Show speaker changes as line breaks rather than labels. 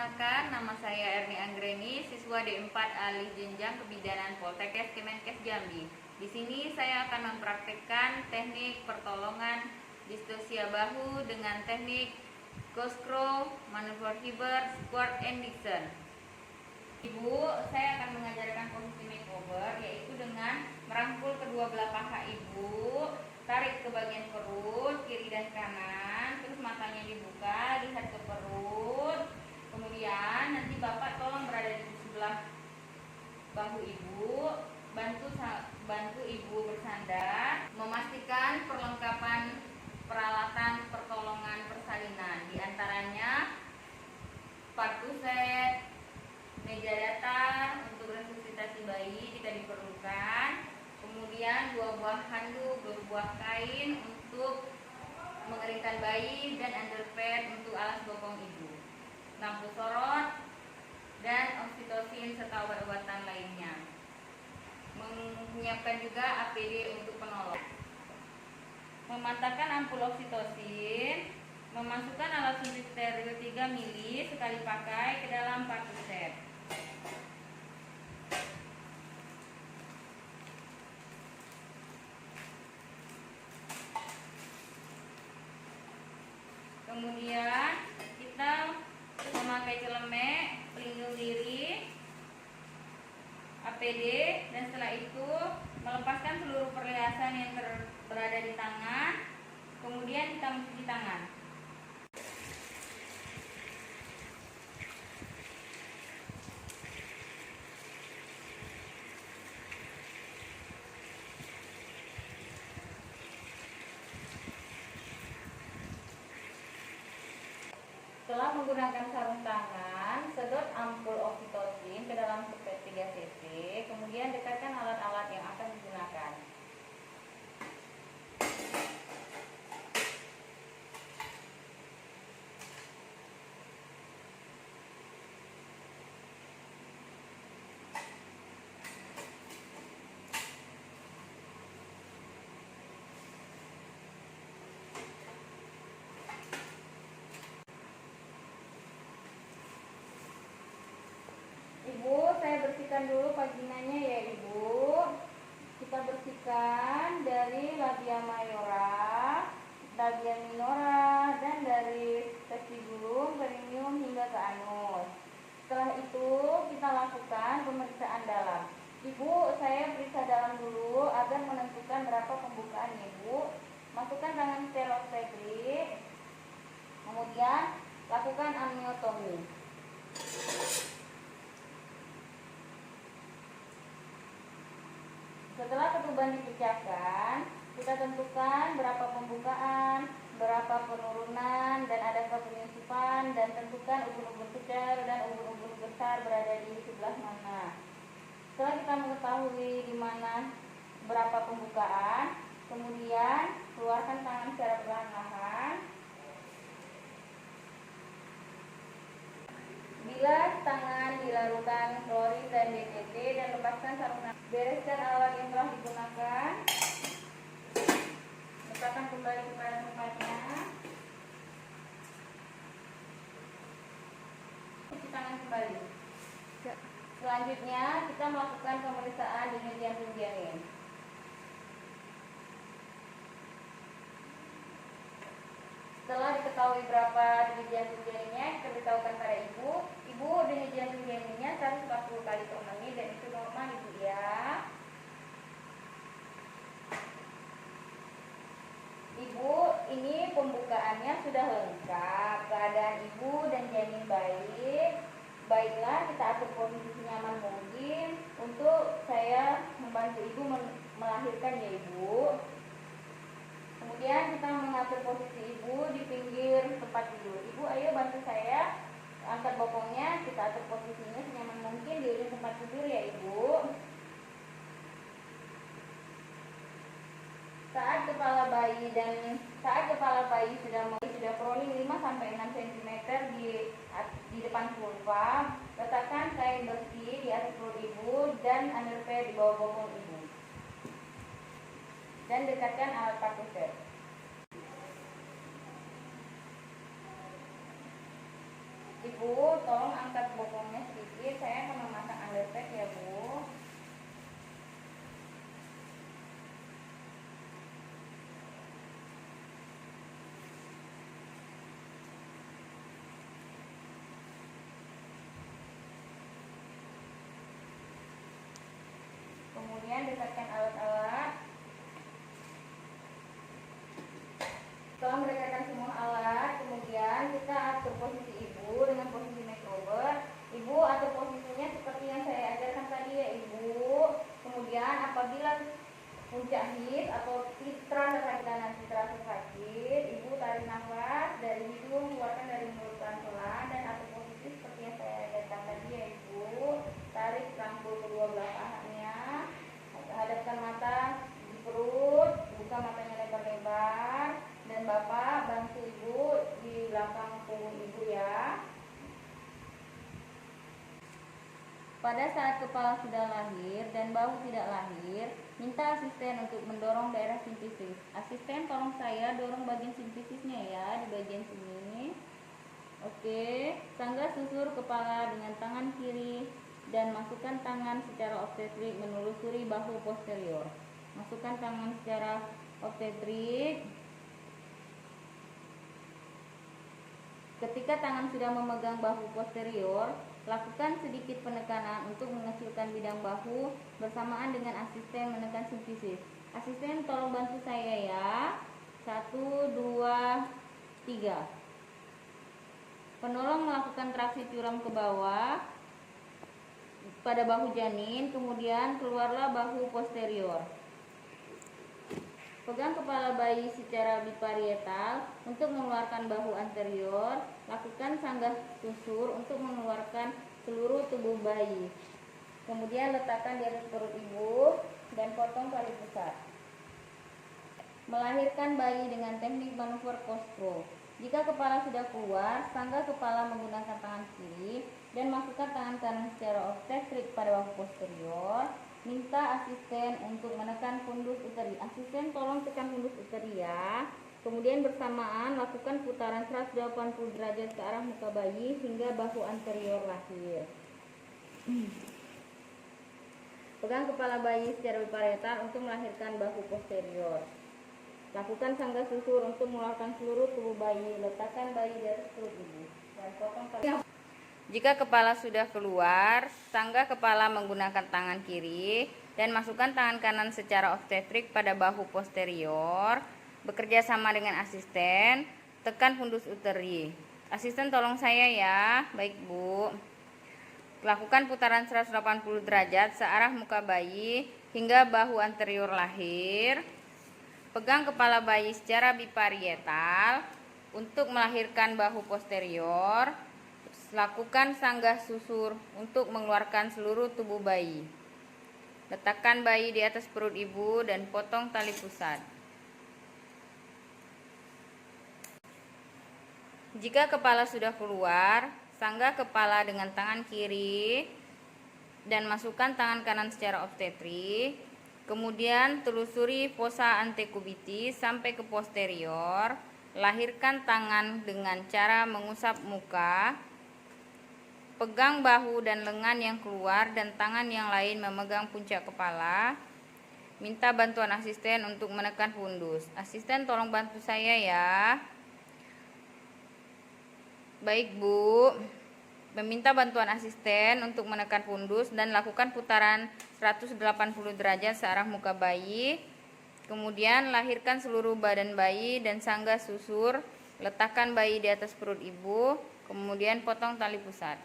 Perkenalkan, nama saya Erni Anggreni, siswa D4 Alih Jenjang Kebidanan Poltekkes Kemenkes Jambi. Di sini saya akan mempraktikkan teknik pertolongan distosia bahu dengan teknik ghost crow, manuver Hibbert, squat and Dixon. Ibu, saya akan mengajarkan posisi makeover, yaitu dengan merangkul kedua belah paha ibu, tarik ke bagian perut, kiri dan kanan, terus matanya dibuka, lihat ke perut. Kemudian nanti Bapak tolong berada di sebelah bahu ibu, bantu ibu bersandar, memastikan perlengkapan peralatan pertolongan persalinan, diantaranya sepatu set, meja datar untuk resusitasi bayi jika diperlukan, kemudian 2 buah handuk, 2 buah kain untuk mengeringkan bayi, dan underpad untuk alas bokong ibu, lampu sorot, dan oksitosin serta obat-obatan lainnya. Menyiapkan juga APD untuk penolong. Memantapkan ampul oksitosin, memasukkan alat suntik steril 3 mili sekali pakai ke dalam partu set. Kemudian kita memakai celemek, pelindung diri, APD, dan setelah itu melepaskan seluruh perhiasan yang berada di tangan. Kemudian kita mencuci tangan. Setelah menggunakan sarung tangan, sedot ampul oksitosin ke dalam sepet 3 cc, kemudian dekatkan alat-alat yang akan digunakan. Ibu, saya bersihkan dulu vaginanya ya Ibu. Kita bersihkan dari labia mayora, labia minora, dan dari vestibulum, perineum hingga ke anus. Setelah itu kita lakukan pemeriksaan dalam. Ibu, saya periksa dalam dulu agar menentukan berapa pembukaan Ibu. Masukkan tangan sterostegrik, kemudian lakukan amniotomi. Setelah ketuban dipecahkan, kita tentukan berapa pembukaan, berapa penurunan, dan adakah penyusupan, dan tentukan ubun-ubun kecil dan ubun-ubun besar berada di sebelah mana. Setelah kita mengetahui di mana berapa pembukaan, kemudian keluarkan tangan secara perlahan-lahan. Bilas tangan dilarutkan klorin dan DDT dan lepaskan sarung tangan. Bereskan alat yang telah digunakan. Letakkan kembali kepada tempatnya. Cuci tangan kembali. Selanjutnya kita melakukan pemeriksaan denyut jantung janin. Setelah diketahui berapa denyut jantung janinnya, kita beritahukan pada ibu. Ibu, denyut jantung janinnya 140 kali per menit dan itu normal Ibu ya. Ibu, ini pembukaannya sudah lengkap. Keadaan ibu dan janin baik. Baiklah, kita atur posisi nyaman mungkin untuk saya membantu ibu melahirkan ya Ibu. Kemudian kita mengatur posisi ibu di pinggir tempat tidur. Ibu, ayo bantu saya angkat bokongnya, kita atur posisinya senyaman mungkin di ujung tempat tidur ya Ibu. Saat kepala bayi sudah crawling 5-6 cm di depan vulva, letakkan kain bersih di atas perut ibu dan underpad di bawah bokong ibu. Dan dekatkan alat partu set. Ibu, tolong angkat bokongnya sedikit, saya akan memasang underpad ya Bu. Kemudian dekatkan alat-alat. Setelah mendekatkan semua alat, kemudian kita atur posisi ibu dengan posisi makeover. Ibu atur posisinya seperti yang saya ajarkan tadi ya Ibu. Kemudian apabila puncak hit atau terasa sakit kanan, terasa sakit, Ibu tarik nafas dari hidung, keluarkan dari mulut pelan-pelan, dan atur posisi seperti yang saya ajarkan tadi ya Ibu. Tarik rangkul kedua belah pahanya, hadapkan mata di perut, buka matanya lebar-lebar, dan Bapak bantu Ibu di belakang punggung Ibu ya. Pada saat kepala sudah lahir dan bahu tidak lahir, minta asisten untuk mendorong daerah simfisis. Asisten tolong saya dorong bagian simfisisnya ya, di bagian sini. Oke, sanggah susur kepala dengan tangan kiri dan masukkan tangan secara obstetrik menelusuri bahu posterior. Masukkan tangan secara obstetrik. Ketika tangan sudah memegang bahu posterior, lakukan sedikit penekanan untuk mengecilkan bidang bahu bersamaan dengan asisten menekan simfisis. Asisten tolong bantu saya ya. 1, 2, 3. Penolong melakukan traksi curam ke bawah pada bahu janin, kemudian keluarlah bahu posterior. Pegang kepala bayi secara biparietal untuk mengeluarkan bahu anterior. Lakukan sanggah susur untuk mengeluarkan seluruh tubuh bayi. Kemudian letakkan di atas perut ibu dan potong tali pusat. Melahirkan bayi dengan teknik manuver postro. Jika kepala sudah keluar, sanggah kepala menggunakan tangan kiri dan masukkan tangan kanan secara obstetrik pada bahu posterior. Minta asisten untuk menekan fundus uteri. Asisten tolong tekan fundus uteri ya. Kemudian bersamaan lakukan putaran 180 derajat ke arah muka bayi hingga bahu anterior lahir. Pegang kepala bayi secara biparietal untuk melahirkan bahu posterior. Lakukan sanggah susur untuk mengeluarkan seluruh tubuh bayi. Letakkan bayi di atas perut ibu dan potong tali. Jika kepala sudah keluar, sanggah kepala menggunakan tangan kiri dan masukkan tangan kanan secara obstetrik pada bahu posterior. Bekerja sama dengan asisten, tekan fundus uteri. Asisten tolong saya ya. Baik Bu. Lakukan putaran 180 derajat searah muka bayi hingga bahu anterior lahir. Pegang kepala bayi secara biparietal untuk melahirkan bahu posterior. Lakukan sanggah susur untuk mengeluarkan seluruh tubuh bayi. Letakkan bayi di atas perut ibu dan potong tali pusat. Jika kepala sudah keluar, sanggah kepala dengan tangan kiri dan masukkan tangan kanan secara obstetrik. Kemudian telusuri fosa antekubitis sampai ke posterior. Lahirkan tangan dengan cara mengusap muka. Pegang bahu dan lengan yang keluar dan tangan yang lain memegang puncak kepala. Minta bantuan asisten untuk menekan fundus. Asisten tolong bantu saya ya. Baik Bu. Meminta bantuan asisten untuk menekan fundus dan lakukan putaran 180 derajat searah muka bayi. Kemudian lahirkan seluruh badan bayi dan sanggah susur. Letakkan bayi di atas perut ibu. Kemudian potong tali pusat.